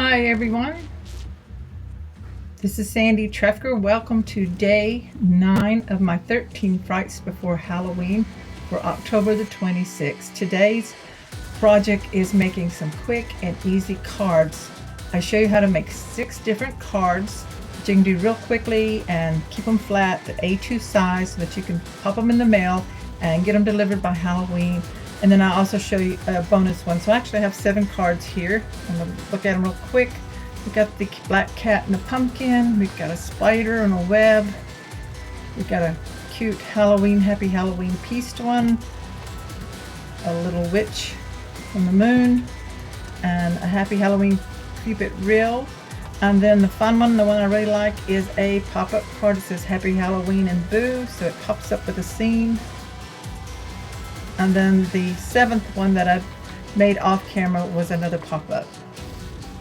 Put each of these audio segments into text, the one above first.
Hi everyone, this is Sandy Trefger. Welcome to day 9 of my 13 Frights Before Halloween for October the 26th. Today's project is making some quick and easy cards. I show you how to make 6 different cards that you can do real quickly and keep them flat, the A2 size, so that you can pop them in the mail and get them delivered by Halloween. And then I also show you a bonus one. So I actually have 7 cards here. I'm going to look at them real quick. We've got the black cat and a pumpkin. We've got a spider and a web. We've got a cute Halloween, happy Halloween pieced one. A little witch from the moon. And a happy Halloween Cupid reel. And then the fun one, the one I really like, is a pop-up card that says Happy Halloween and Boo. So it pops up with a scene. And then the 7th one that I made off camera was another pop-up,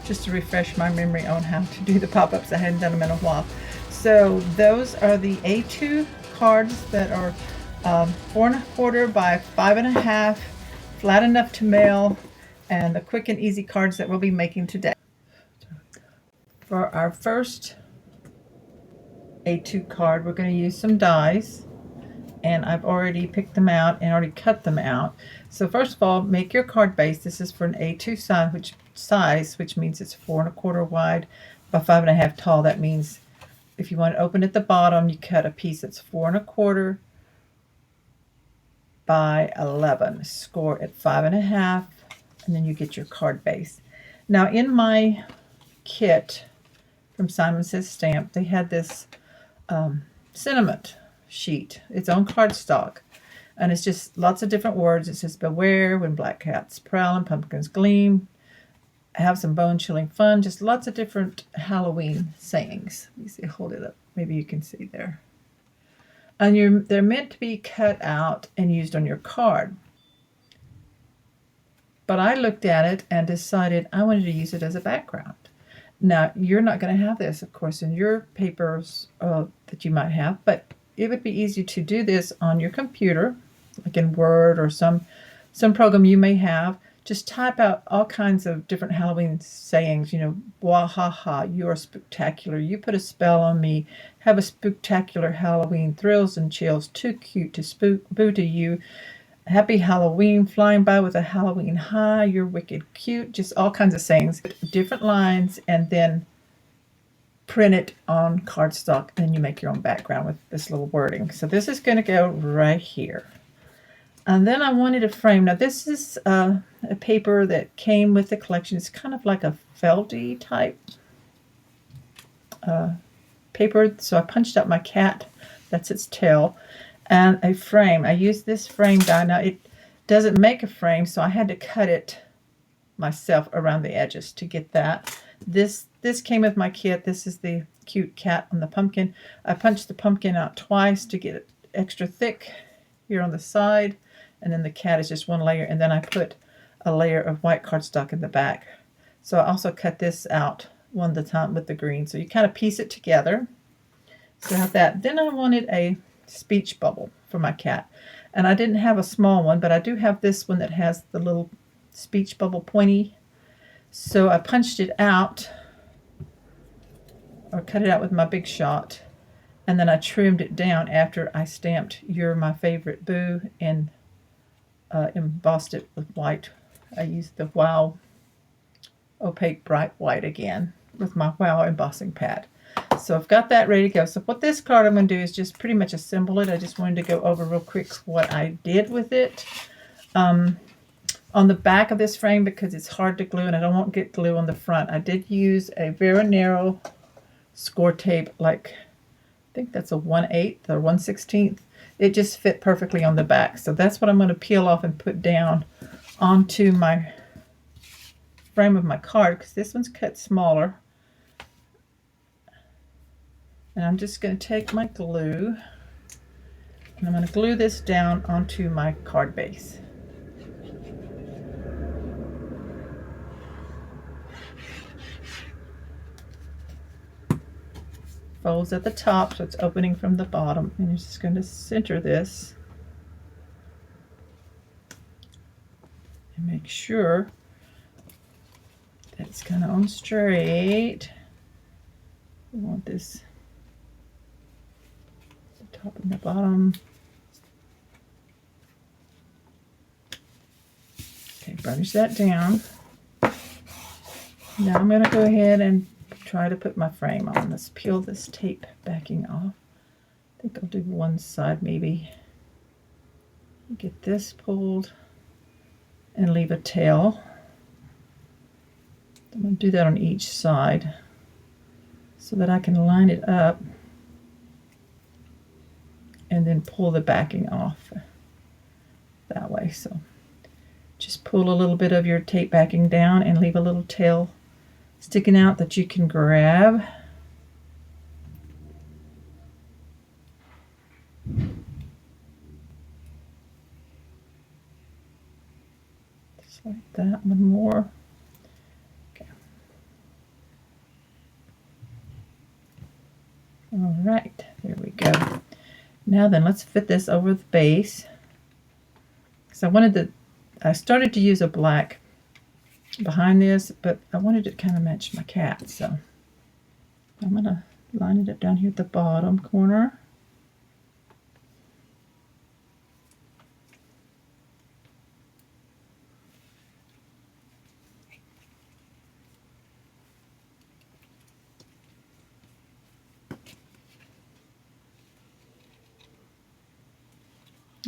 just to refresh my memory on how to do the pop-ups. I hadn't done them in a while. So those are the A2 cards that are 4 1/4 by 5 1/2, flat enough to mail, and the quick and easy cards that we'll be making today. For our first A2 card, we're going to use some dies. And I've already picked them out and already cut them out. So first of all, make your card base. This is for an A2 size, which means it's 4 1/4 wide by 5 1/2 tall. That means if you want to open at the bottom, you cut a piece that's 4 1/4 by 11. Score at 5 1/2, and then you get your card base. Now in my kit from Simon Says Stamp, they had this sentiment sheet. It's on cardstock, and it's just lots of different words. It says beware when black cats prowl and pumpkins gleam, have some bone-chilling fun, just lots of different Halloween sayings. You see, hold it up, maybe you can see there. And they're meant to be cut out and used on your card, but I looked at it and decided I wanted to use it as a background. Now you're not going to have this, of course, in your papers that you might have, but it would be easy to do this on your computer, like in Word or some program you may have. Just type out all kinds of different Halloween sayings, you know, wah ha ha, you are spectacular, you put a spell on me, have a spectacular Halloween, thrills and chills, too cute to spook, boo to you, happy Halloween, flying by with a Halloween high, you're wicked cute, just all kinds of sayings, different lines, and then print it on cardstock, and then you make your own background with this little wording. So this is going to go right here. And then I wanted a frame. Now this is a paper that came with the collection. It's kind of like a felty type paper. So I punched out my cat, that's its tail, and a frame. I used this frame die. Now it doesn't make a frame, so I had to cut it myself around the edges to get that. This came with my kit. This is the cute cat on the pumpkin. I punched the pumpkin out twice to get it extra thick here on the side, and then the cat is just one layer, and then I put a layer of white cardstock in the back. So I also cut this out one at a time with the green. So you kind of piece it together. So I have that. Then I wanted a speech bubble for my cat, and I didn't have a small one, but I do have this one that has the little speech bubble pointy. So I punched it out, or cut it out with my Big Shot, and then I trimmed it down after I stamped You're My Favorite Boo and embossed it with white. I used the Wow opaque bright white again with my Wow embossing pad. So I've got that ready to go. So what this card I'm going to do is just pretty much assemble it. I just wanted to go over real quick what I did with it. On the back of this frame, because it's hard to glue and I don't want to get glue on the front, I did use a very narrow score tape, like I think that's a 1/8 or 1/16. It just fit perfectly on the back. So that's what I'm going to peel off and put down onto my frame of my card, because this one's cut smaller. And I'm just going to take my glue and I'm going to glue this down onto my card base. Folds at the top, so it's opening from the bottom, and you're just going to center this and make sure that it's kind of on straight. We want this, the top and the bottom. Okay, burnish that down. Now I'm going to go ahead and try to put my frame on. Let's peel this tape backing off. I think I'll do one side maybe. Get this pulled and leave a tail. I'm going to do that on each side so that I can line it up and then pull the backing off that way. So just pull a little bit of your tape backing down and leave a little tail sticking out that you can grab. Just like that, one more. Okay. All right, there we go. Now then, let's fit this over the base. So I started to use a black behind this, but I wanted it to kind of match my cat, so I'm going to line it up down here at the bottom corner.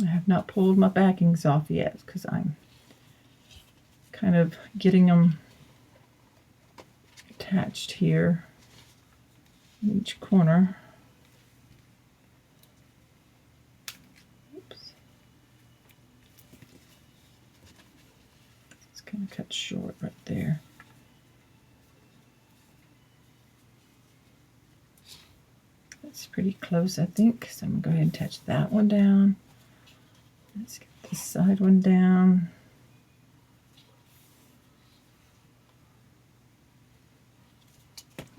I have not pulled my backings off yet because I'm kind of getting them attached here in each corner. Oops. It's kind of cut short right there. That's pretty close, I think. So I'm going to go ahead and attach that one down. Let's get this side one down.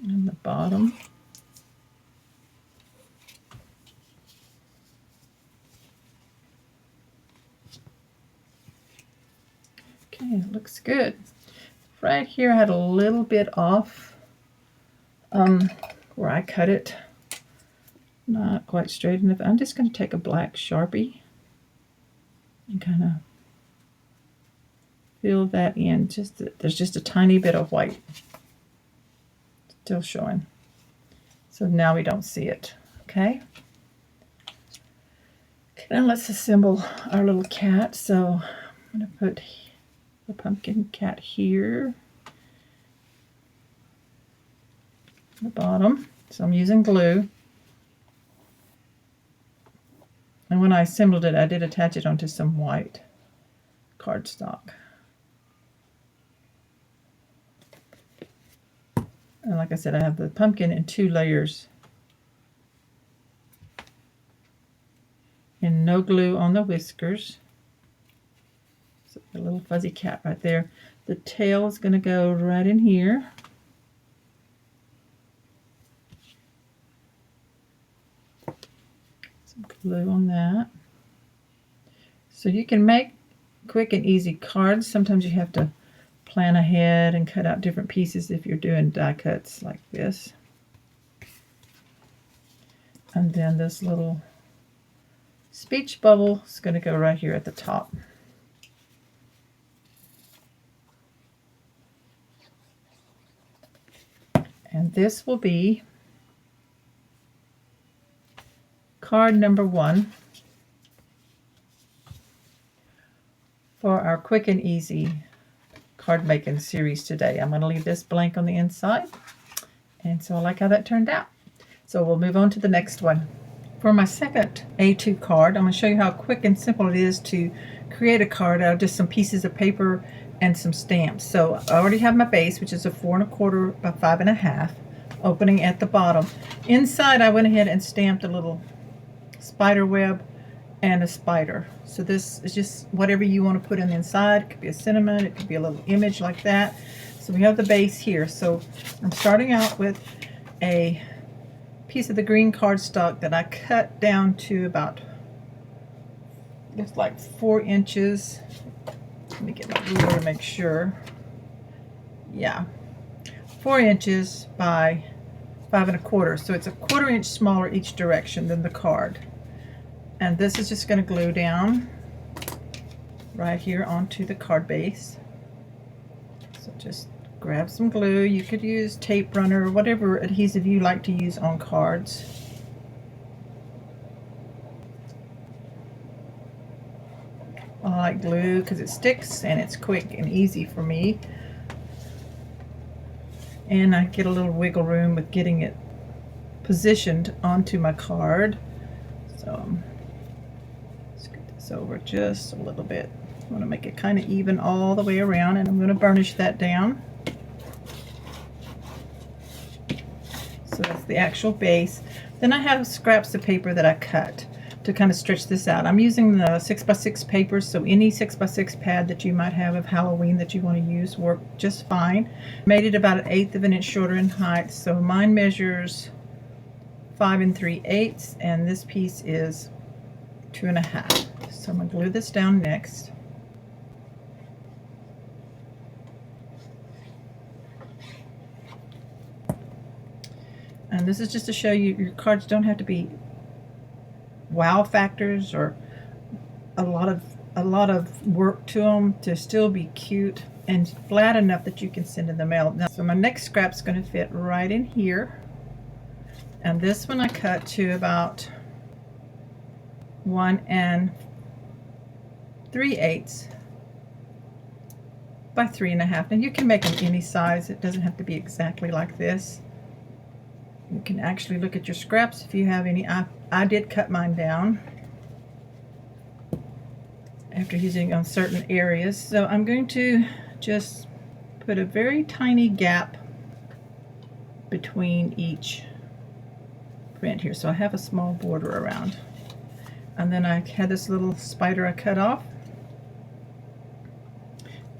And the bottom. Okay, it looks good. Right here I had a little bit off where I cut it. Not quite straight enough. I'm just going to take a black Sharpie and kind of fill that in. There's just a tiny bit of white still showing. So now we don't see it. Okay. Now let's assemble our little cat. So I'm going to put the pumpkin cat here at the bottom. So I'm using glue. And when I assembled it, I did attach it onto some white cardstock. And like I said, I have the pumpkin in 2 layers. And no glue on the whiskers. So a little fuzzy cat right there. The tail is going to go right in here. Some glue on that. So you can make quick and easy cards. Sometimes you have to plan ahead and cut out different pieces if you're doing die cuts like this. And then this little speech bubble is going to go right here at the top. And this will be card number 1 for our quick and easy card making series today. I'm going to leave this blank on the inside. And so I like how that turned out. So we'll move on to the next one. For my second A2 card, I'm going to show you how quick and simple it is to create a card out of just some pieces of paper and some stamps. So I already have my base, which is a 4 1/4 by 5 1/2, opening at the bottom. Inside, I went ahead and stamped a little spider web and a spider. So this is just whatever you want to put in the inside. It could be a sentiment, it could be a little image like that. So we have the base here. So I'm starting out with a piece of the green cardstock that I cut down to about, looks like 4 inches. Let me get my ruler to make sure. Yeah, 4 inches by 5 1/4. So it's a 1/4 inch smaller each direction than the card. And this is just going to glue down right here onto the card base. So just grab some glue. You could use tape runner or whatever adhesive you like to use on cards. I like glue because it sticks and it's quick and easy for me. And I get a little wiggle room with getting it positioned onto my card. So let's get this over just a little bit. I want to make it kind of even all the way around, and I'm going to burnish that down. So that's the actual base. Then I have scraps of paper that I cut to kind of stretch this out. I'm using the 6x6 paper, so any 6x6 pad that you might have of Halloween that you want to use work just fine. Made it about 1/8 of an inch shorter in height, so mine measures 5 3/8, and this piece is 2 1/2. So I'm going to glue this down next. And this is just to show you your cards don't have to be wow factors or a lot of work to them to still be cute and flat enough that you can send in the mail. Now, so my next scrap's going to fit right in here, and this one I cut to about 1 3/8 by 3 1/2. And you can make them any size. It doesn't have to be exactly like this. You can actually look at your scraps if you have any. I did cut mine down after using on certain areas. So I'm going to just put a very tiny gap between each print here. So I have a small border around. And then I had this little spider I cut off.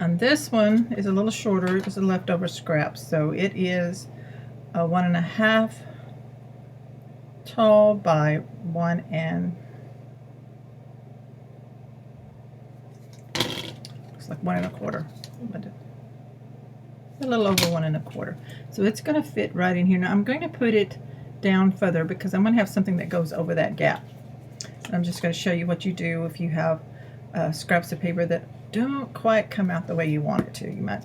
And this one is a little shorter. It was a leftover scrap. So it is a 1 1/2 tall by 1 looks like 1 1/4, but a little over 1 1/4. So it's going to fit right in here. Now I'm going to put it down further because I'm going to have something that goes over that gap. And I'm just going to show you what you do if you have scraps of paper that don't quite come out the way you want it to. You might,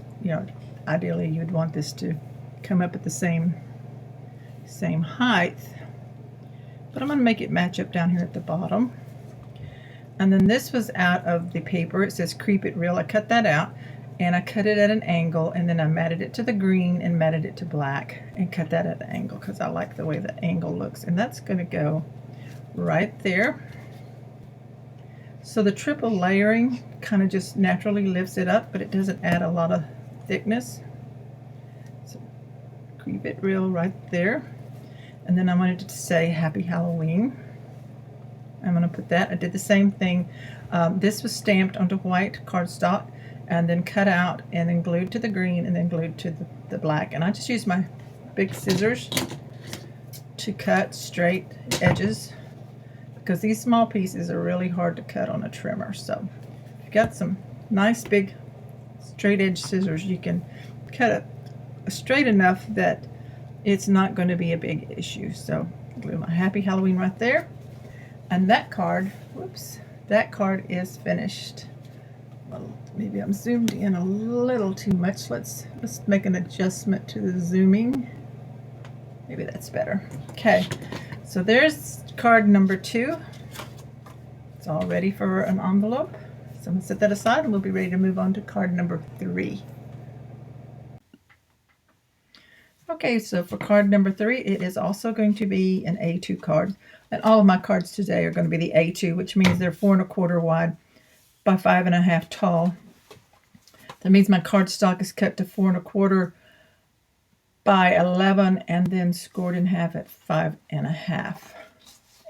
ideally you'd want this to come up at the same height, but I'm going to make it match up down here at the bottom. And then this was out of the paper. It says Creep It Real. I cut that out, and I cut it at an angle, and then I matted it to the green and matted it to black and cut that at an angle because I like the way the angle looks. And that's going to go right there. So the triple layering kind of just naturally lifts it up, but it doesn't add a lot of thickness. So Creep It Real right there. And then I wanted to say Happy Halloween. I'm going to put that. I did the same thing. This was stamped onto white cardstock and then cut out and then glued to the green and then glued to the black. And I just used my big scissors to cut straight edges because these small pieces are really hard to cut on a trimmer. So if you've got some nice big straight edge scissors, you can cut it straight enough that it's not going to be a big issue. So glue my Happy Halloween right there. And that card, that card is finished. Well, maybe I'm zoomed in a little too much. Let's make an adjustment to the zooming. Maybe that's better. Okay, so there's card number 2. It's all ready for an envelope. So I'm going to set that aside and we'll be ready to move on to card number 3. Okay, so for card number 3, it is also going to be an A2 card. And all of my cards today are going to be the A2, which means they're 4 1/4 wide by 5 1/2 tall. That means my cardstock is cut to 4 1/4 by 11 and then scored in half at 5 1/2.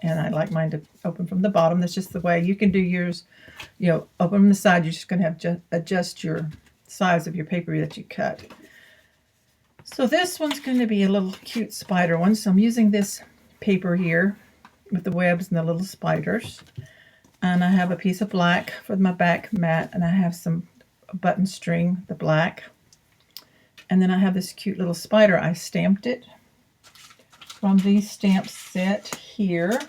And I like mine to open from the bottom. That's just the way you can do yours. Open from the side. You're just going to have to adjust your size of your paper that you cut. So this one's going to be a little cute spider one. So I'm using this paper here with the webs and the little spiders. And I have a piece of black for my back mat, and I have some button string, the black. And then I have this cute little spider. I stamped it from these stamp set here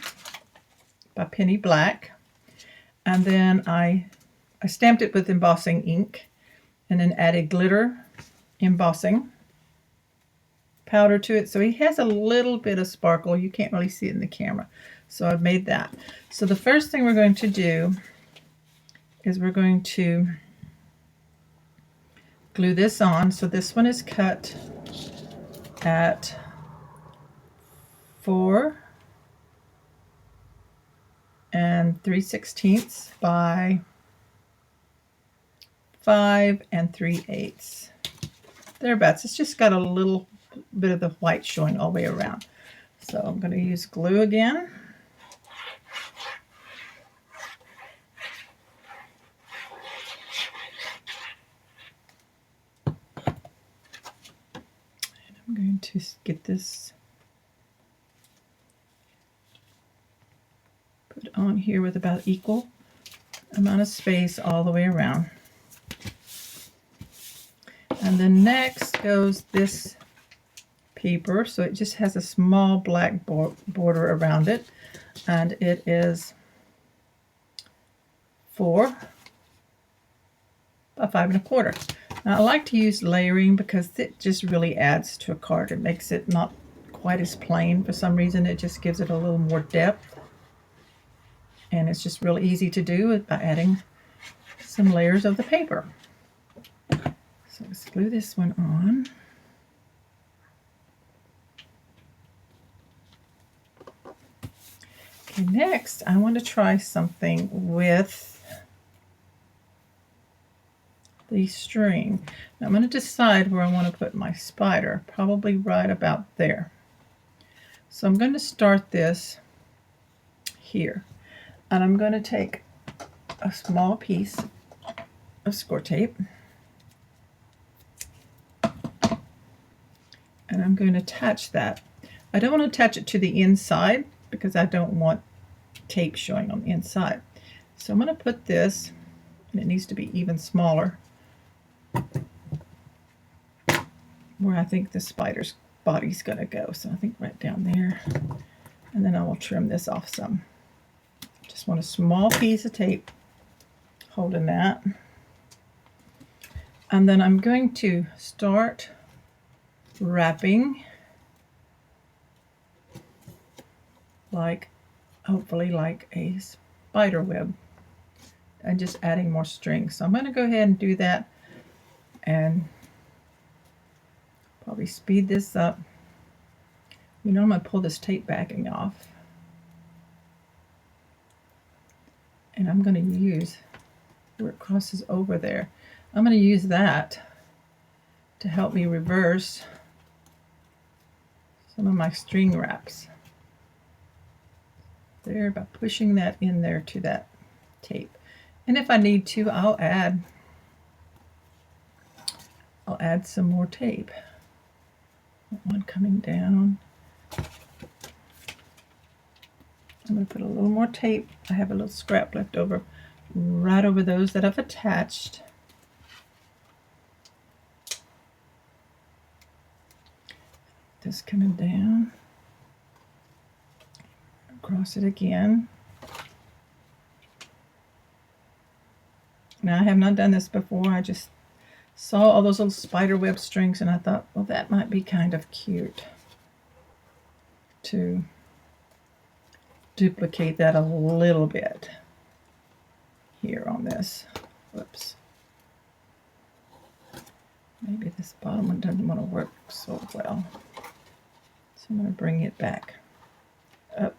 by Penny Black. And then I stamped it with embossing ink and then added glitter embossing powder to it. So he has a little bit of sparkle. You can't really see it in the camera. So I've made that. So the first thing we're going to do is we're going to glue this on. So this one is cut at 4 3/16 by 5 3/8. Thereabouts. It's just got a little bit of the white showing all the way around. So I'm going to use glue again. And I'm going to get this put on here with about equal amount of space all the way around. And then next goes this paper. So it just has a small black border around it. And it is 4 by 5 1/4. Now I like to use layering because it just really adds to a card. It makes it not quite as plain for some reason. It just gives it a little more depth. And it's just real easy to do by adding some layers of the paper. So let's glue this one on. Okay, next I want to try something with the string. Now I'm going to decide where I want to put my spider, probably right about there. So I'm going to start this here. And I'm going to take a small piece of score tape and I'm going to attach that. I don't want to attach it to the inside because I don't want tape showing on the inside. So I'm going to put this, and it needs to be even smaller, where I think the spider's body's going to go. So I think right down there. And then I will trim this off some. Just want a small piece of tape holding that. And then I'm going to start wrapping like, hopefully like a spider web, and just adding more string. So I'm going to go ahead and do that and probably speed this up. You know, I'm going to pull this tape backing off. And I'm going to use where it crosses over there. I'm going to use that to help me reverse some of my string wraps there by pushing that in there to that tape. And if I need to, I'll add some more tape. One coming down. I'm going to put a little more tape. I have a little scrap left over right over those that I've attached. This coming down. Across it again. Now I have not done this before. I just saw all those little spider web strings and I thought, well, that might be kind of cute to duplicate that a little bit here on this. Whoops. Maybe this bottom one doesn't want to work so well. So I'm going to bring it back up.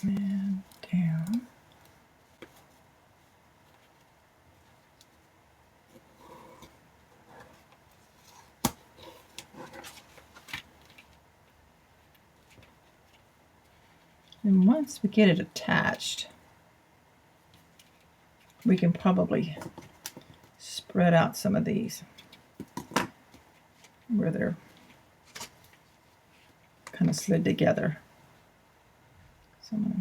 And down. And once we get it attached, we can probably spread out some of these where they're kind of slid together. So So I'm going to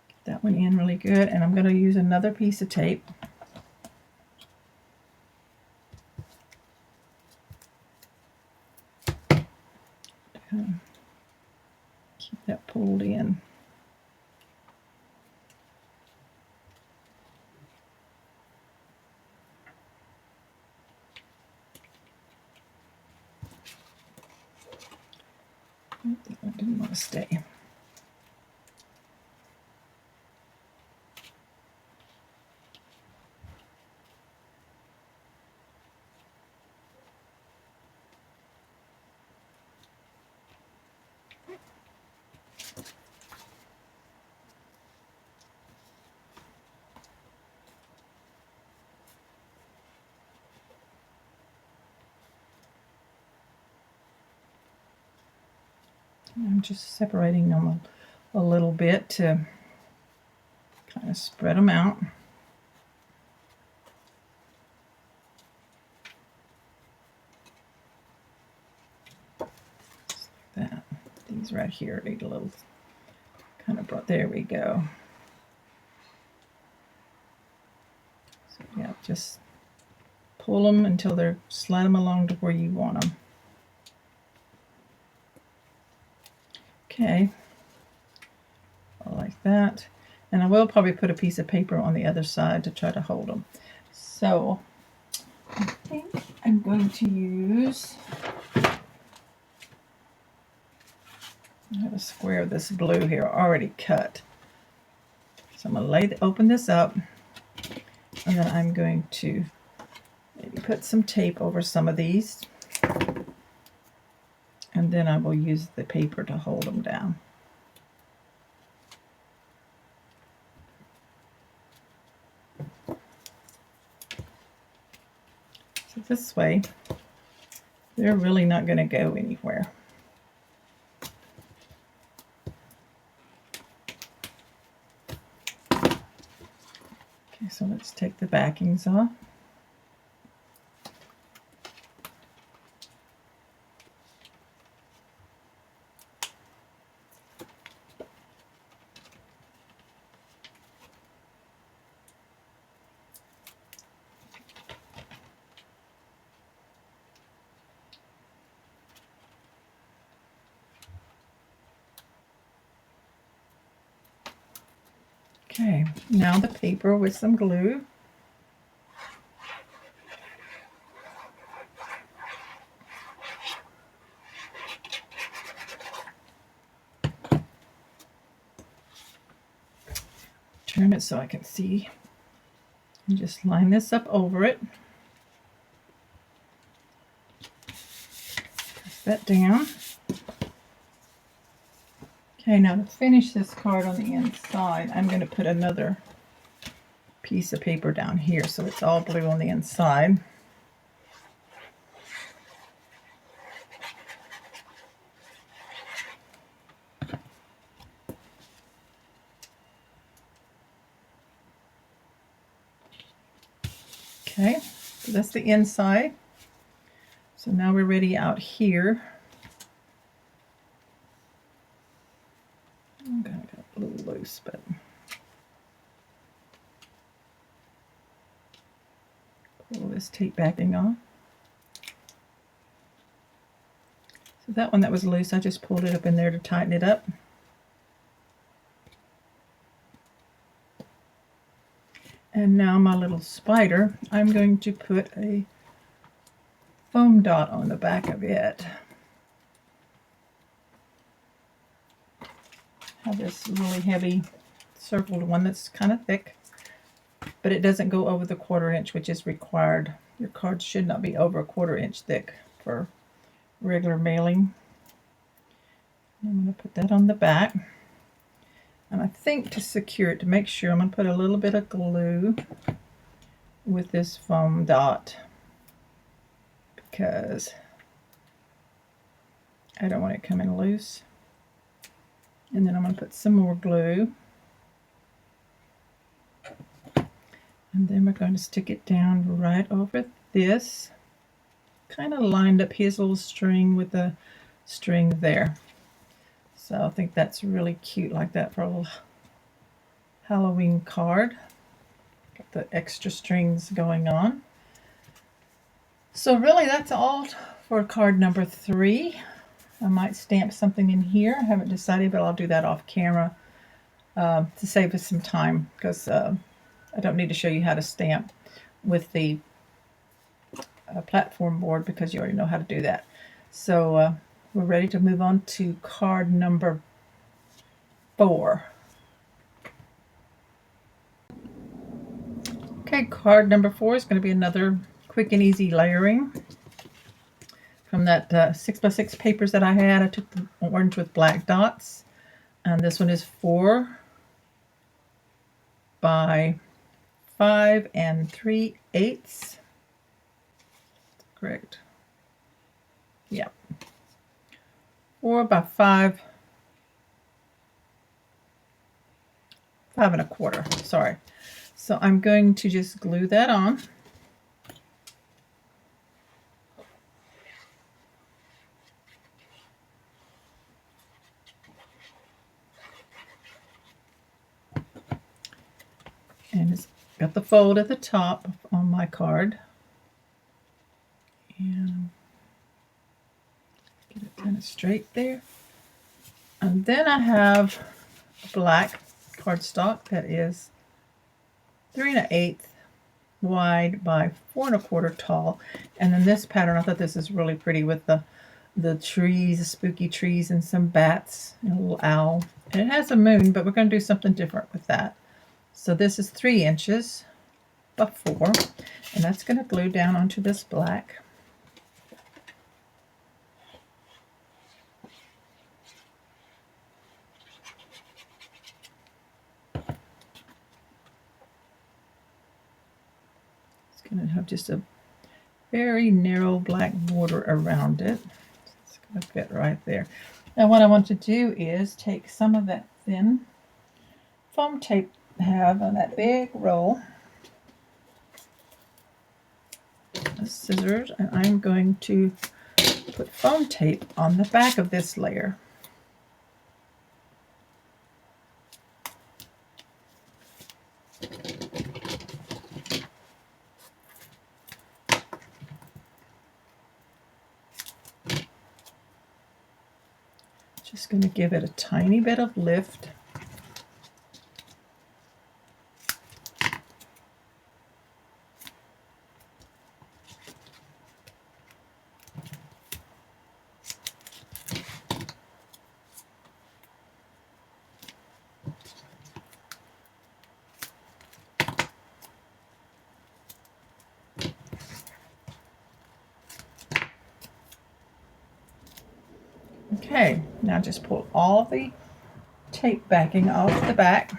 get that one in really good, and I'm going to use another piece of tape. Keep that pulled in. I didn't want to stay. I'm just separating them a little bit to kind of spread them out. Just like that. These right here need a little kind of brought. There we go. So yeah, just pull them until they're slide them along to where you want them. Okay, like that. And I will probably put a piece of paper on the other side to try to hold them. So I think I'm going to use, I have a square of this blue here already cut. So I'm going to open this up, and then I'm going to maybe put some tape over some of these. And then I will use the paper to hold them down. So this way, they're really not going to go anywhere. Okay, so let's take the backings off. Okay, now the paper with some glue. Turn it so I can see. And just line this up over it. Press that down. Okay, now to finish this card on the inside, I'm going to put another piece of paper down here so it's all blue on the inside. Okay, so that's the inside. So now we're ready out here. I'm going to get a little loose, but pull this tape backing off. So that one that was loose, I just pulled it up in there to tighten it up. And now my little spider, I'm going to put a foam dot on the back of it. I have this really heavy circled one that's kind of thick, but it doesn't go over the 1/4 inch, which is required. Your cards should not be over a 1/4 inch thick for regular mailing. I'm going to put that on the back. And I think to secure it, to make sure, I'm going to put a little bit of glue with this foam dot because I don't want it coming loose. And then I'm going to put some more glue. And then we're going to stick it down right over this. Kind of lined up his little string with the string there. So I think that's really cute like that for a little Halloween card. Got the extra strings going on. So really that's all for card number 3. I might stamp something in here. I haven't decided, but I'll do that off camera to save us some time, because I don't need to show you how to stamp with the platform board, because you already know how to do that. So we're ready to move on to card number 4. Okay, card number 4 is going to be another quick and easy layering from that 6x6 papers that I had. I took the orange with black dots, and this one is 4 by 5 3/8. Correct. Yeah. 4 by 5 1/4. Sorry. So I'm going to just glue that on. And it's got the fold at the top on my card. And get it kind of straight there. And then I have a black cardstock that is 3 1/8 wide by 4 1/4 tall. And then this pattern, I thought this is really pretty with the trees, the spooky trees, and some bats and a little owl. And it has a moon, but we're going to do something different with that. So this is 3 inches by 4, and that's going to glue down onto this black. It's going to have just a very narrow black border around it. It's going to fit right there. Now what I want to do is take some of that thin foam tape I have on that big roll, the scissors, and I'm going to put foam tape on the back of this layer. Just going to give it a tiny bit of lift. Okay, now just pull all the tape backing off the back.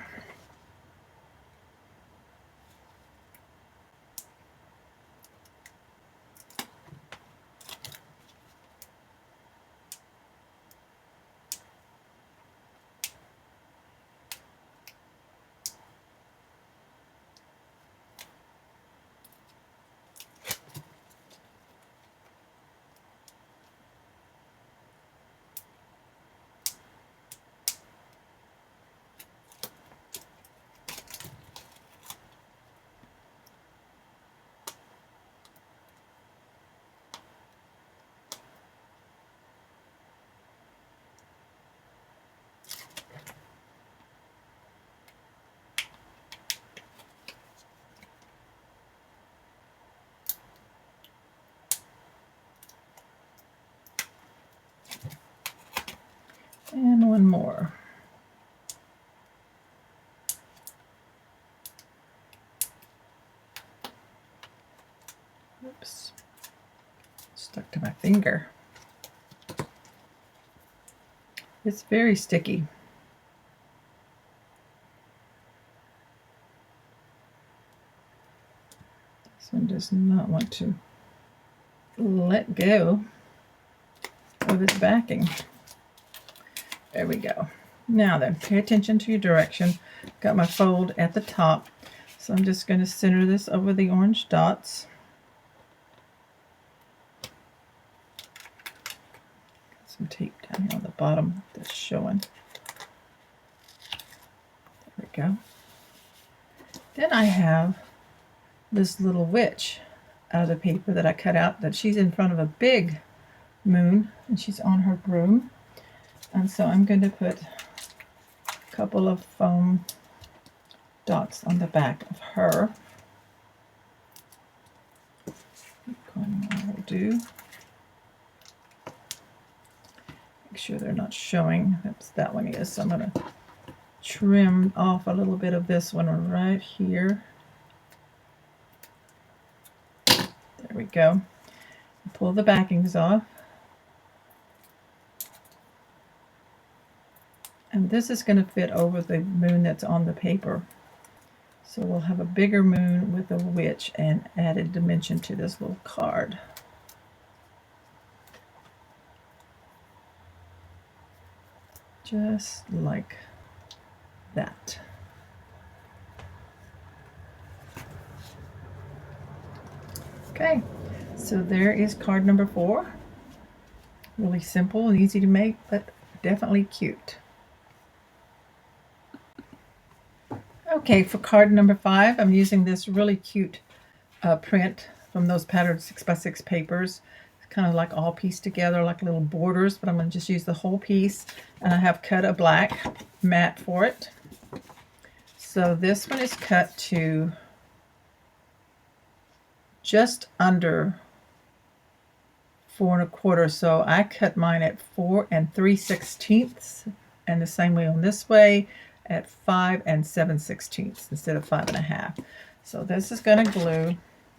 And one more. Oops, stuck to my finger. It's very sticky. This one does not want to let go of its backing. There we go. Now then, pay attention to your direction. Got my fold at the top, so I'm just going to center this over the orange dots. some tape down here on the bottom that's showing. There we go. Then I have this little witch out of the paper that I cut out, that she's in front of a big moon and she's on her broom. And so I'm going to put a couple of foam dots on the back of her. One more will do. Make sure they're not showing. Oops, that one is. So I'm going to trim off a little bit of this one right here. There we go. Pull the backings off. And this is going to fit over the moon that's on the paper. So we'll have a bigger moon with a witch and added dimension to this little card. Just like that. Okay, so there is card number 4. Really simple and easy to make, but definitely cute. Okay, for card number 5, I'm using this really cute print from those patterned 6x6 papers. It's kind of like all pieced together like little borders, but I'm going to just use the whole piece. And I have cut a black mat for it. So this one is cut to just under 4 1/4. So I cut mine at 4 3/16, and the same way on this way at 5 7/16 instead of 5 1/2. So this is going to glue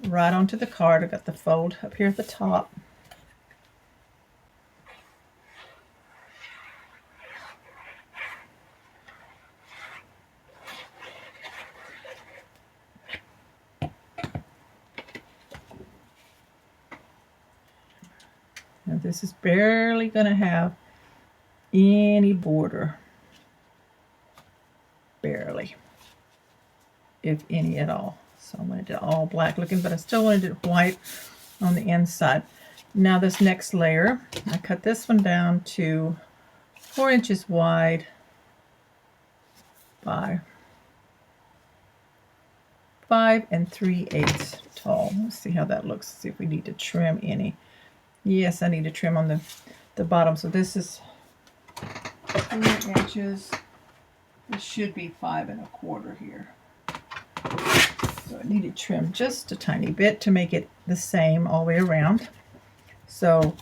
right onto the card. I've got the fold up here at the top. Now this is barely going to have any border. Barely, if any at all. So I wanted it all black looking, but I still wanted it white on the inside. Now this next layer, I cut this one down to 4 inches wide by 5 3/8 tall. Let's see how that looks. See if we need to trim any. Yes, I need to trim on the bottom. So this is 3 inches. It should be 5 1/4 here. So I need to trim just a tiny bit to make it the same all the way around. So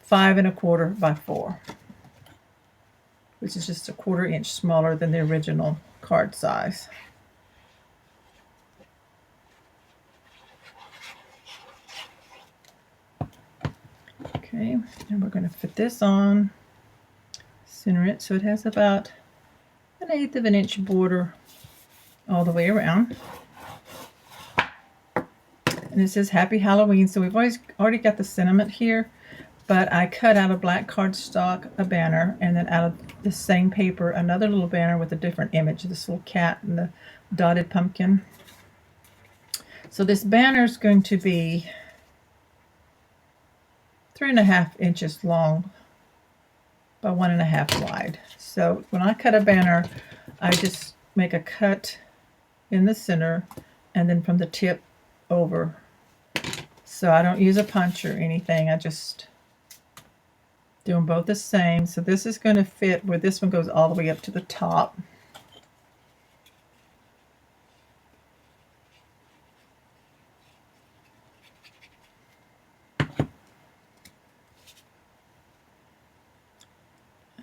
5 1/4 by 4, which is just a 1/4 inch smaller than the original card size. Okay, and we're going to fit this on, center it so it has about 1/8 of an inch border all the way around. And it says Happy Halloween. So we've already got the sentiment here, but I cut out of black cardstock a banner, and then out of the same paper another little banner with a different image, this little cat and the dotted pumpkin. So this banner is going to be 3 1/2 inches long by 1 1/2 wide. So when I cut a banner, I just make a cut in the center and then from the tip over. So I don't use a punch or anything. I just do them both the same. So this is going to fit where this one goes all the way up to the top.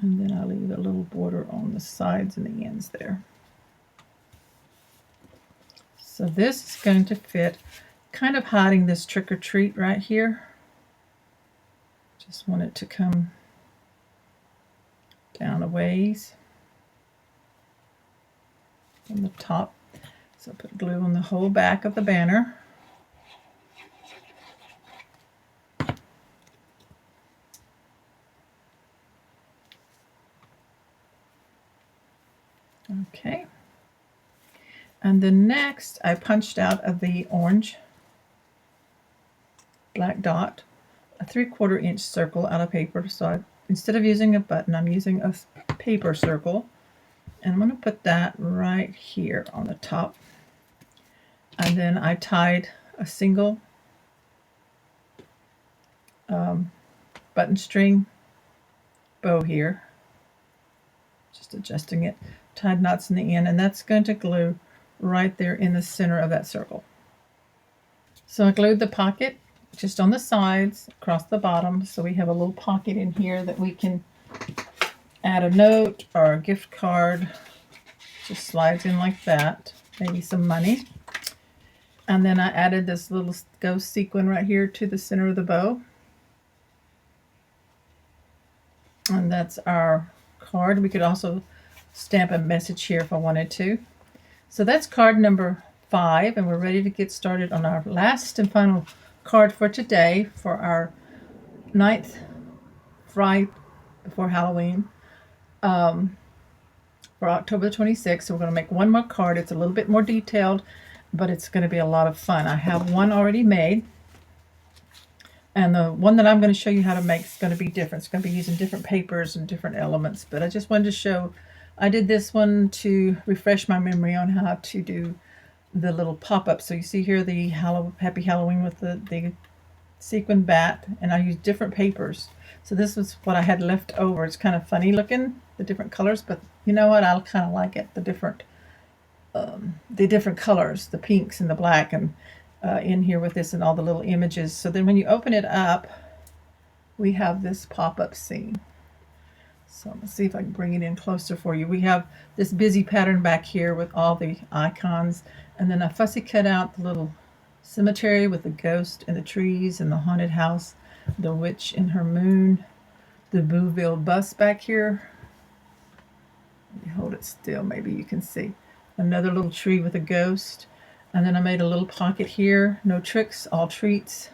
And then I'll leave a little border on the sides and the ends there. So this is going to fit, kind of hiding this trick or treat right here. Just want it to come down a ways from the top. So put glue on the whole back of the banner. Okay. And then next I punched out of the orange black dot a 3/4 inch circle out of paper. So I instead of using a button, I'm using a paper circle. And I'm going to put that right here on the top. And then I tied a single button string bow here, just adjusting it, tied knots in the end, and that's going to glue right there in the center of that circle. So I glued the pocket just on the sides, across the bottom, so we have a little pocket in here that we can add a note or a gift card. Just slides in like that, maybe some money. And then I added this little ghost sequin right here to the center of the bow. And that's our card. We could also stamp a message here if I wanted to. So that's card number 5, and we're ready to get started on our last and final card for today for our 9th Fright Before Halloween for October 26th. So we're going to make one more card. It's a little bit more detailed, but it's going to be a lot of fun. I have one already made, and the one that I'm going to show you how to make is going to be different. It's going to be using different papers and different elements, but I just wanted to show, I did this one to refresh my memory on how to do the little pop-up. So you see here the Happy Halloween with the sequin bat, and I used different papers. So this was what I had left over. It's kind of funny looking, the different colors, but you know what? I'll kind of like it, the different colors, the pinks and the black, and in here with this and all the little images. So then when you open it up, we have this pop-up scene. So let's see if I can bring it in closer for you. We have this busy pattern back here with all the icons, and then I fussy cut out the little cemetery with the ghost and the trees and the haunted house, the witch in her moon, the Bouville bus back here. Let me hold it still, maybe you can see. Another little tree with a ghost. And then I made a little pocket here, no tricks, all treats,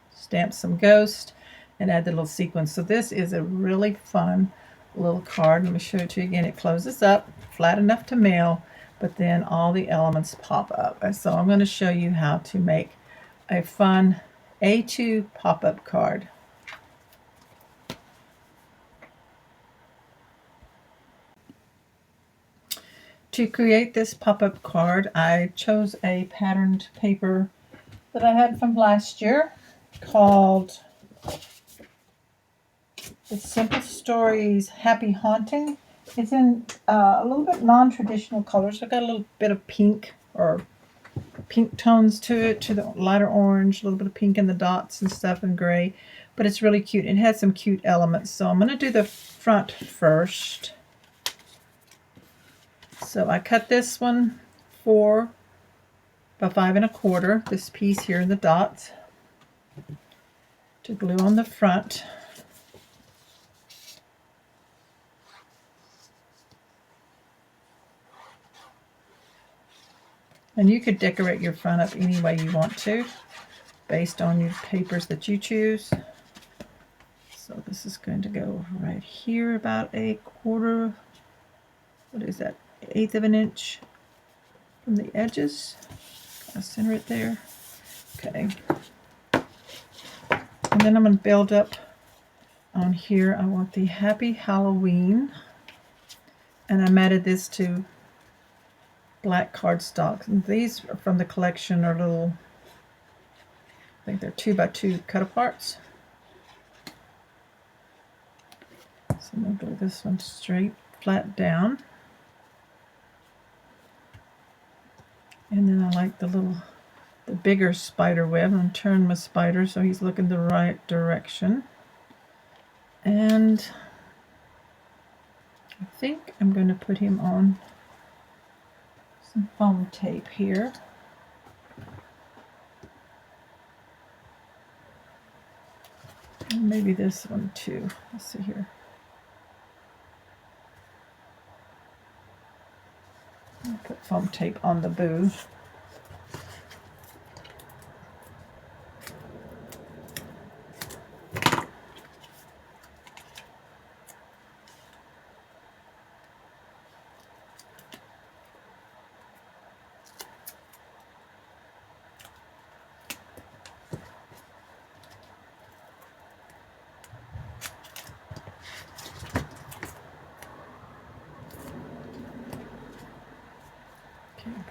stamped some ghost, and add the little sequins. So this is a really fun little card. Let me show it to you again. It closes up, flat enough to mail, but then all the elements pop up. And so I'm going to show you how to make a fun A2 pop-up card. To create this pop-up card, I chose a patterned paper that I had from last year called The Simple Stories Happy Haunting. It's in a little bit non-traditional colors. I've got a little bit of pink or pink tones to it, to the lighter orange, a little bit of pink in the dots and stuff, and gray. But it's really cute. It has some cute elements. So I'm going to do the front first. So I cut this one 4 by 5 1/4, this piece here in the dots, to glue on the front. And you could decorate your front up any way you want to, based on your papers that you choose. So this is going to go right here, about 1/4, what is that, 1/8 of an inch from the edges. I'll center it there. Okay. And then I'm going to build up on here. I want the Happy Halloween. And I matted this to black cardstock. And these are from the collection are little, I think they're 2 by 2 cut aparts. So I'm going to glue this one straight, flat down. And then I like the bigger spider web. I'm going to turn my spider so he's looking the right direction. And I think I'm going to put him on some foam tape here. And maybe this one too. Let's see here. I'll put foam tape on the boo.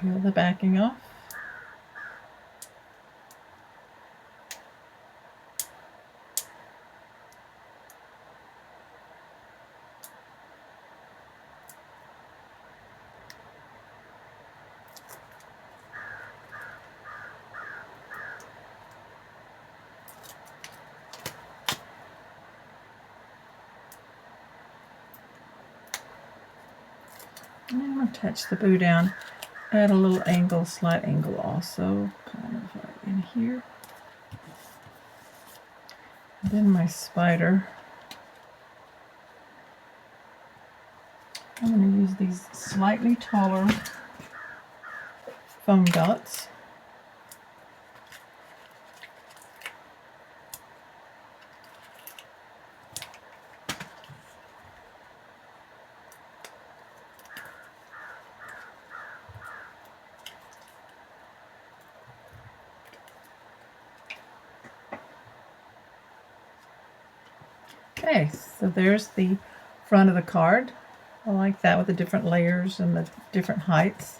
Peel the backing off. And I'm going to attach the bow down at a little angle, slight angle also, kind of right in here. And then my spider, I'm going to use these slightly taller foam dots. Okay, so there's the front of the card. I like that with the different layers and the different heights.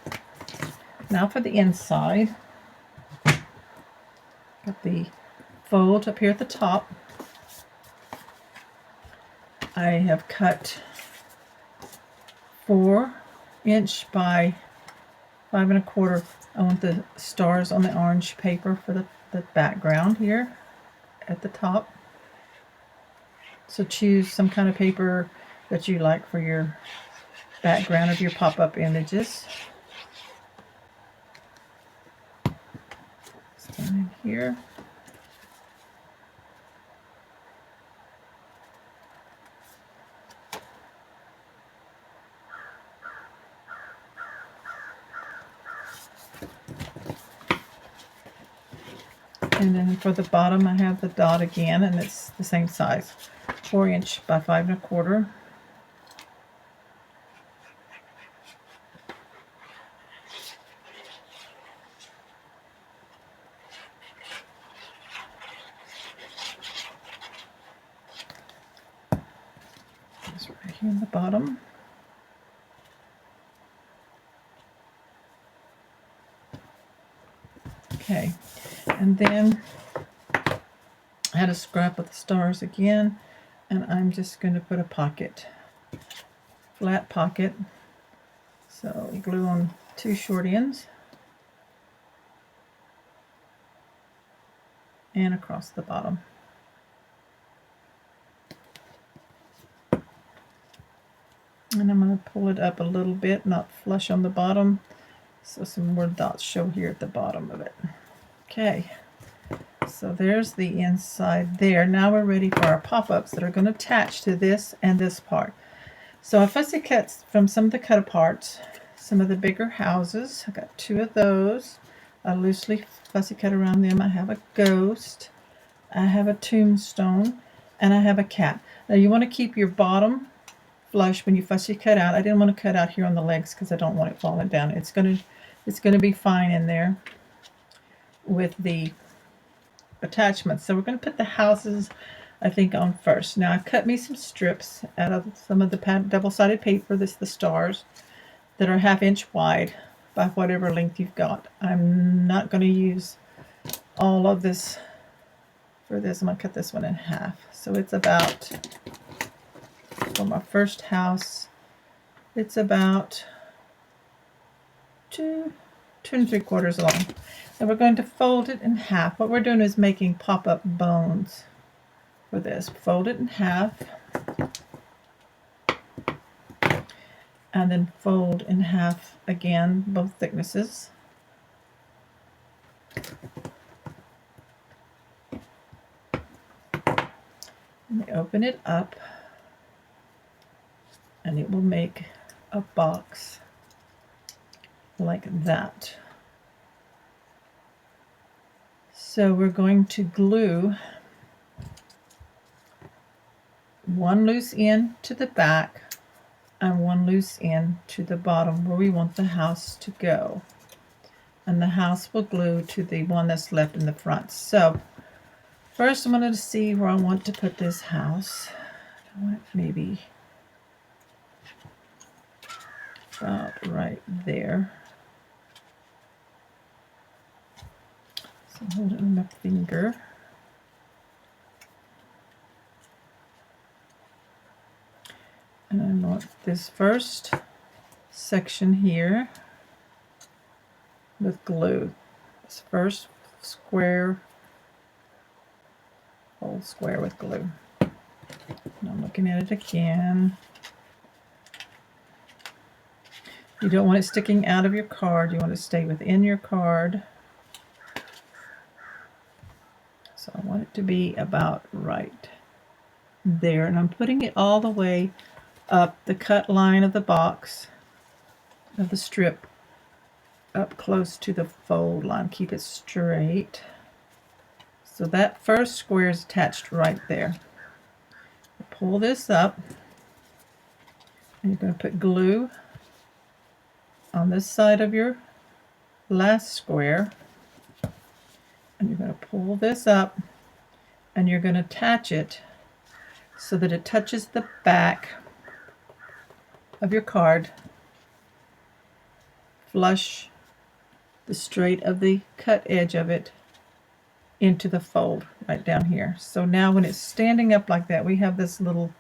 Now for the inside. Got the fold up here at the top. I have cut 4" by 5 1/4. I want the stars on the orange paper for the background here at the top. So choose some kind of paper that you like for your background of your pop-up images. Stand in here. And then for the bottom, I have the dot again, and it's the same size, 4" by 5 1/4. It's right here in the bottom. Okay, and then I had a scrap of the stars again, and I'm just going to put a pocket, flat pocket. So glue on 2 short ends and across the bottom. And I'm going to pull it up a little bit, not flush on the bottom, so some more dots show here at the bottom of it. Okay, so there's the inside there. Now we're ready for our pop-ups that are going to attach to this and this part. So I fussy cut from some of the cut aparts, some of the bigger houses. I got 2 of those. I loosely fussy cut around them. I have a ghost, I have a tombstone, and I have a cat. Now you want to keep your bottom flush when you fussy cut out. I didn't want to cut out here on the legs because I don't want it falling down. It's gonna be fine in there with the attachments. So we're going to put the houses, I think, on first. Now I cut me some strips out of some of the double-sided paper. This is the stars that are 1/2 inch wide by whatever length you've got. I'm not going to use all of this for this. I'm going to cut this one in half. So it's about, for my first house, it's about 2 3/4 long. And we're going to fold it in half. What we're doing is making pop-up bones for this. Fold it in half, and then fold in half again, both thicknesses. And we open it up, and it will make a box like that. So we're going to glue 1 loose end to the back and 1 loose end to the bottom where we want the house to go. And the house will glue to the one that's left in the front. So first I'm going to see where I want to put this house. I want it maybe about right there. So hold it with my finger. And I want this first section here with glue. This first square, whole square with glue. And I'm looking at it again. You don't want it sticking out of your card. You want it to stay within your card. So I want it to be about right there. And I'm putting it all the way up the cut line of the box, of the strip, up close to the fold line. Keep it straight. So that first square is attached right there. Pull this up, and you're going to put glue on this side of your last square, and you're going to pull this up, and you're going to attach it so that it touches the back of your card, flush the straight of the cut edge of it into the fold right down here. So now when it's standing up like that, we have this little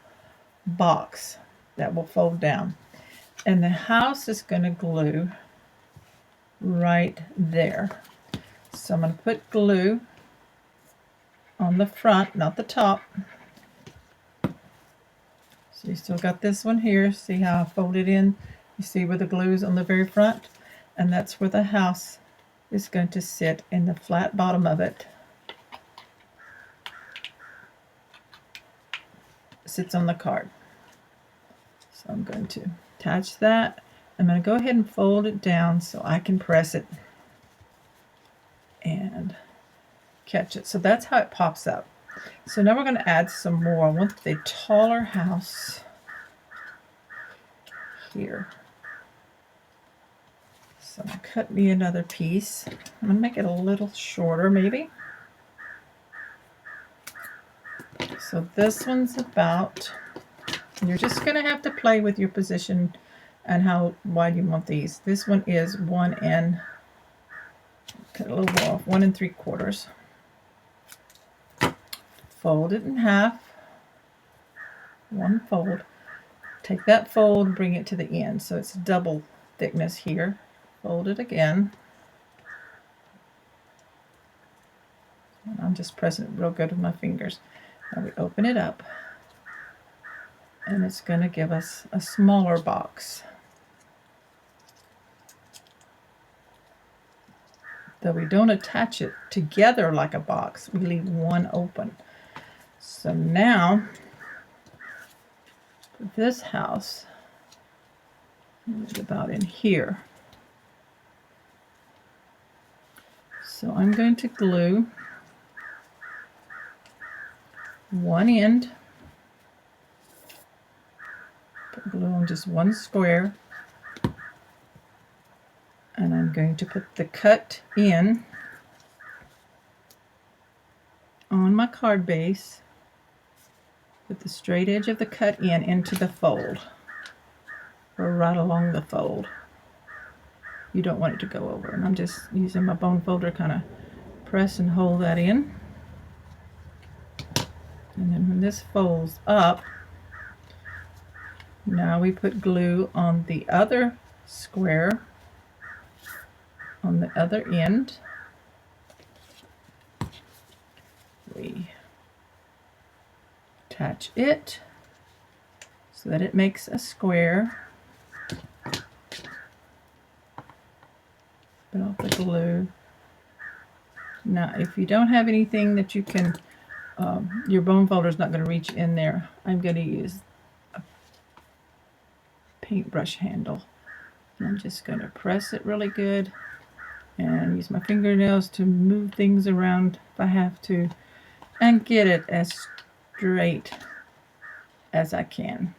box that will fold down, and the house is going to glue right there. So I'm going to put glue on the front, not the top. So you still got this one here. See how I folded in? You see where the glue is on the very front? And that's where the house is going to sit, in the flat bottom of it. Sits on the card. So I'm going to attach that. I'm going to go ahead and fold it down so I can press it and catch it. So that's how it pops up. So now we're going to add some more. I want the taller house here. So I'm going to cut me another piece. I'm going to make it a little shorter maybe. So this one's about, you're just going to have to play with your position and how wide you want these. This one is 1 and, cut a little more off, 1 3/4. Fold it in half, one fold. Take that fold, bring it to the end, so it's double thickness here. Fold it again. And I'm just pressing it real good with my fingers. Now we open it up, and it's going to give us a smaller box. Though we don't attach it together like a box, we leave one open. So now, this house is about in here. So I'm going to glue one end, put glue on just one square, and I'm going to put the cut in on my card base, put the straight edge of the cut in into the fold, or right along the fold. You don't want it to go over, and I'm just using my bone folder, kind of press and hold that in. And then when this folds up, now we put glue on the other square on the other end. We attach it so that it makes a square. Put off the glue. Now, if you don't have anything that you can, your bone folder is not going to reach in there, I'm going to use a paintbrush handle. And I'm just going to press it really good and use my fingernails to move things around if I have to, and get it as straight as I can.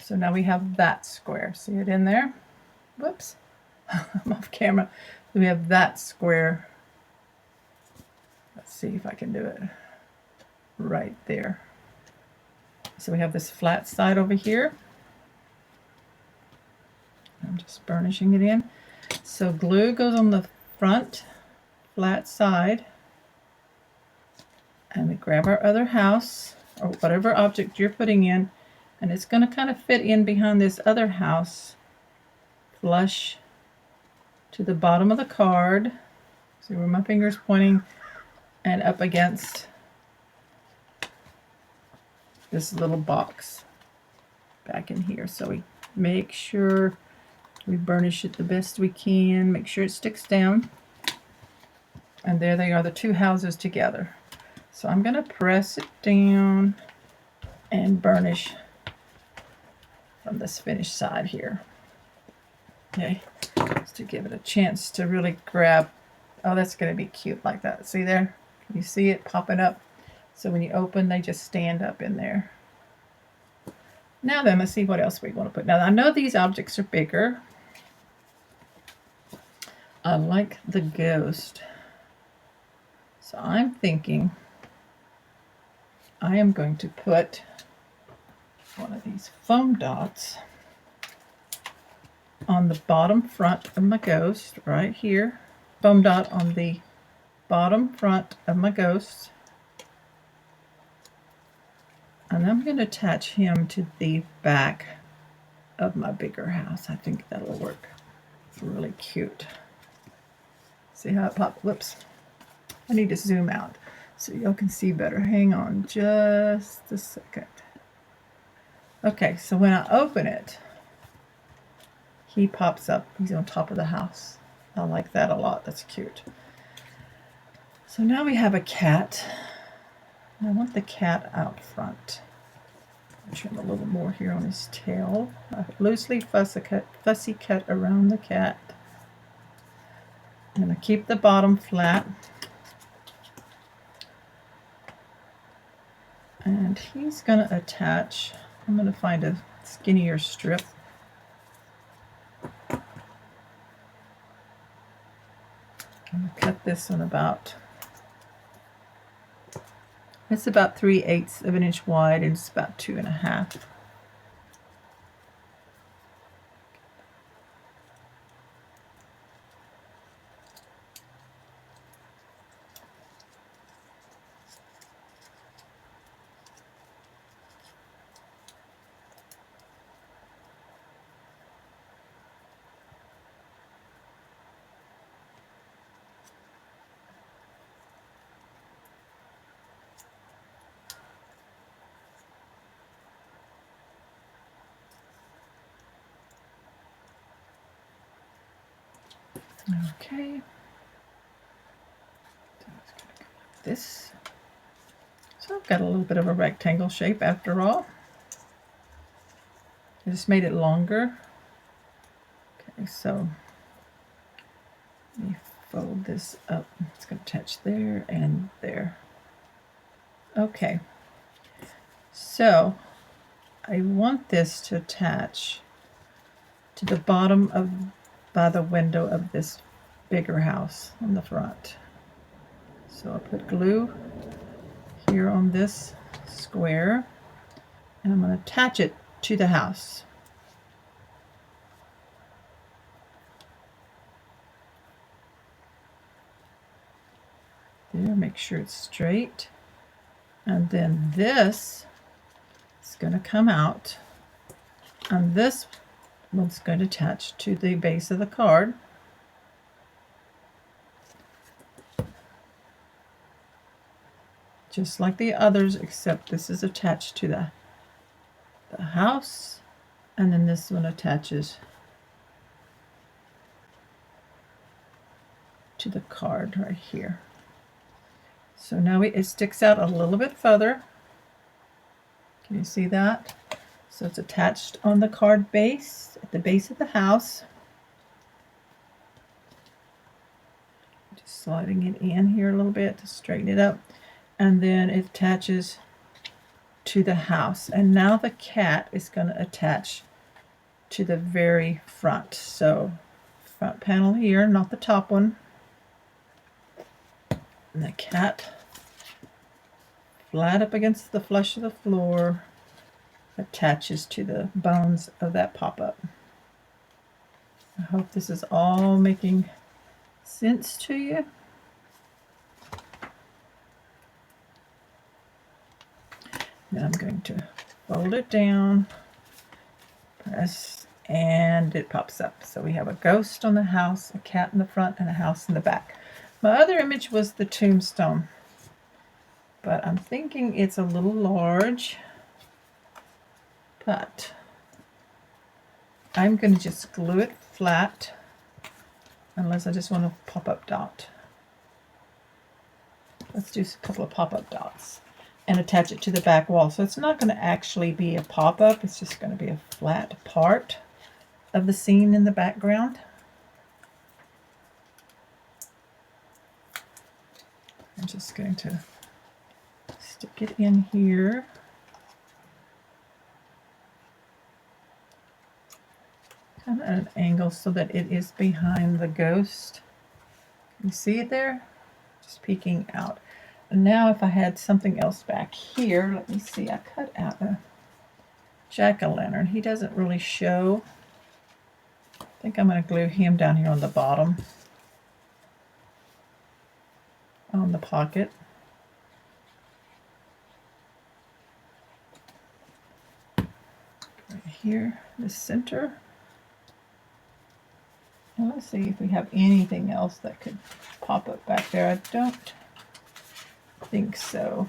So now we have that square. See it in there? Whoops. I'm off camera. We have that square. Let's see if I can do it right there. So we have this flat side over here. I'm just burnishing it in. So glue goes on the front flat side. And we grab our other house, or whatever object you're putting in, and it's going to kind of fit in behind this other house, flush to the bottom of the card. See where my finger's pointing, and up against this little box back in here. So we make sure we burnish it the best we can, make sure it sticks down. And there they are, the two houses together. So I'm going to press it down and burnish from this finished side here. Okay, just to give it a chance to really grab. Oh, that's going to be cute like that. See there? Can you see it popping up? So when you open, they just stand up in there. Now then, let's see what else we want to put. Now, I know these objects are bigger. I like the ghost. So I'm thinking I am going to put one of these foam dots on the bottom front of my ghost right here. Foam dot on the bottom front of my ghost. And I'm going to attach him to the back of my bigger house. I think that'll work. It's really cute. See how it pops? Whoops. I need to zoom out so y'all can see better. Hang on just a second. Okay, so when I open it, he pops up. He's on top of the house. I like that a lot. That's cute. So now we have a cat. I want the cat out front. I'll trim a little more here on his tail. A loosely fussy cut around the cat. I'm going to keep the bottom flat. And he's going to attach, I'm going to find a skinnier strip. I'm going to cut this one about, it's about 3/8 of an inch wide, and it's about 2.5. Okay, so it's going to go like this. So I've got a little bit of a rectangle shape after all. I just made it longer. Okay, so let me fold this up. It's going to attach there and there. Okay, so I want this to attach to the bottom of by the window of this bigger house on the front. So I'll put glue here on this square, and I'm going to attach it to the house. There, make sure it's straight. And then this is going to come out, and this one's going to attach to the base of the card. Just like the others, except this is attached to the house, and then this one attaches to the card right here. So now it sticks out a little bit further. Can you see that? So it's attached on the card base, at the base of the house. Just sliding it in here a little bit to straighten it up. And then it attaches to the house. And now the cat is going to attach to the very front. So front panel here, not the top one. And the cat flat up against the flush of the floor attaches to the bones of that pop-up. I hope this is all making sense to you. And I'm going to fold it down, press, and it pops up. So we have a ghost on the house, a cat in the front, and a house in the back. My other image was the tombstone, but I'm thinking it's a little large, but I'm going to just glue it flat, unless I just want a pop-up dot. Let's do a couple of pop-up dots and attach it to the back wall. So it's not going to actually be a pop-up, it's just going to be a flat part of the scene in the background. I'm just going to stick it in here. Kind of at an angle so that it is behind the ghost. You see it there? Just peeking out. And now if I had something else back here, let me see, I cut out a jack-o'-lantern. He doesn't really show. I think I'm going to glue him down here on the bottom, on the pocket. Right here, the center. And let's see if we have anything else that could pop up back there. I don't think so.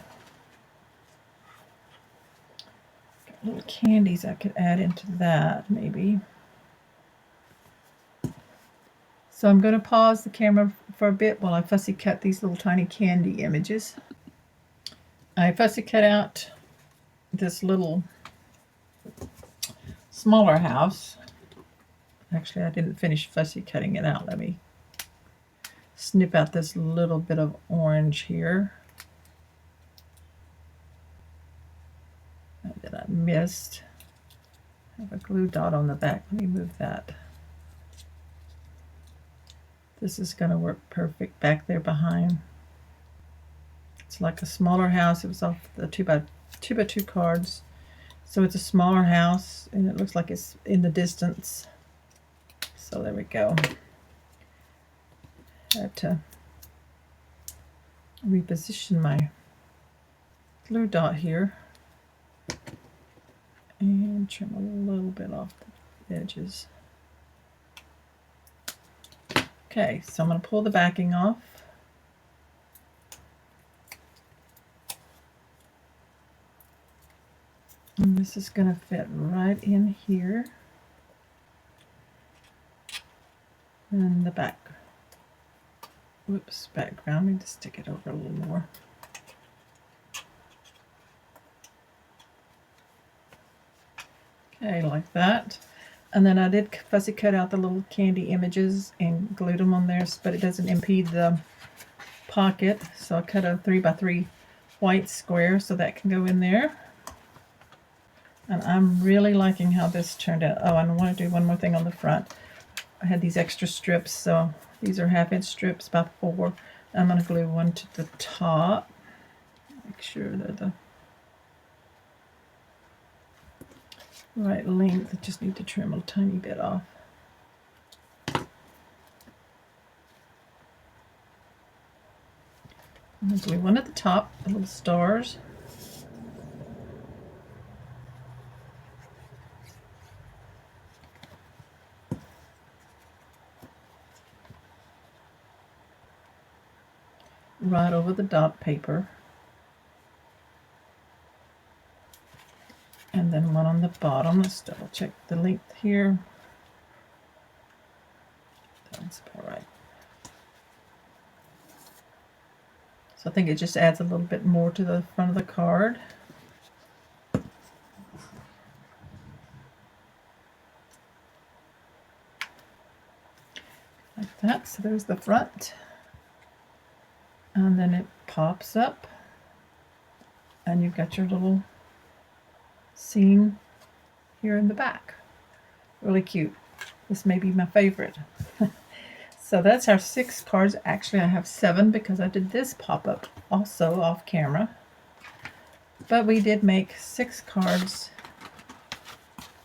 Got little candies I could add into that, maybe. So I'm going to pause the camera for a bit while I fussy cut these little tiny candy images. I fussy cut out this little smaller house. Actually, I didn't finish fussy cutting it out. Let me snip out this little bit of orange here that I missed. I have a glue dot on the back. Let me move that. This is going to work perfect back there behind. It's like a smaller house. It was off the 2x2 cards. So it's a smaller house, and it looks like it's in the distance. So there we go. Had to reposition my glue dot here and trim a little bit off the edges. Okay, so I'm going to pull the backing off. And this is going to fit right in here. And the back. Whoops, background. I need to stick it over a little more. Okay, like that. And then I did fussy cut out the little candy images and glued them on there, but it doesn't impede the pocket. So I cut a 3x3 white square so that can go in there. And I'm really liking how this turned out. Oh, and I want to do one more thing on the front. I had these extra strips, so these are 1/2 inch strips by 4. I'm going to glue one to the top. Make sure they're the right length. I just need to trim a tiny bit off. I'm going to glue one at the top, the little stars. Right over the dot paper. And then one on the bottom. Let's double check the length here. That's about right. So I think it just adds a little bit more to the front of the card. Like that. So there's the front. And then it pops up. And you've got your little scene here in the back. Really cute. This may be my favorite. So that's our 6 cards. Actually, I have 7 because I did this pop-up also off camera. But we did make 6 cards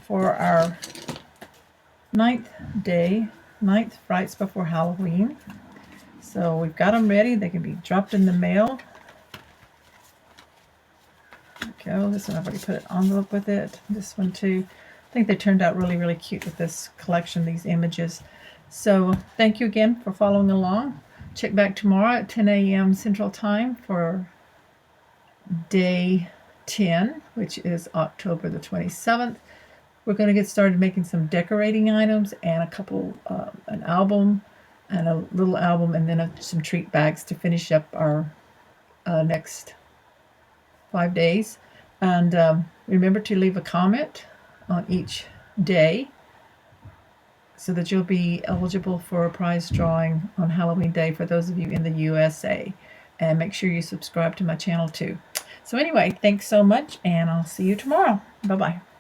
for our 9th day, 9th Frights Before Halloween. So we've got them ready. They can be dropped in the mail. Okay, go. This one I've already put an envelope with it. This one too. I think they turned out really, really cute with this collection, these images. So thank you again for following along. Check back tomorrow at 10 a.m. Central Time for day 10, which is October the 27th. We're going to get started making some decorating items and a couple, an album and a little album, and then some treat bags to finish up our next 5 days. And remember to leave a comment on each day so that you'll be eligible for a prize drawing on Halloween Day for those of you in the USA. And make sure you subscribe to my channel too. So anyway, thanks so much, and I'll see you tomorrow. Bye-bye.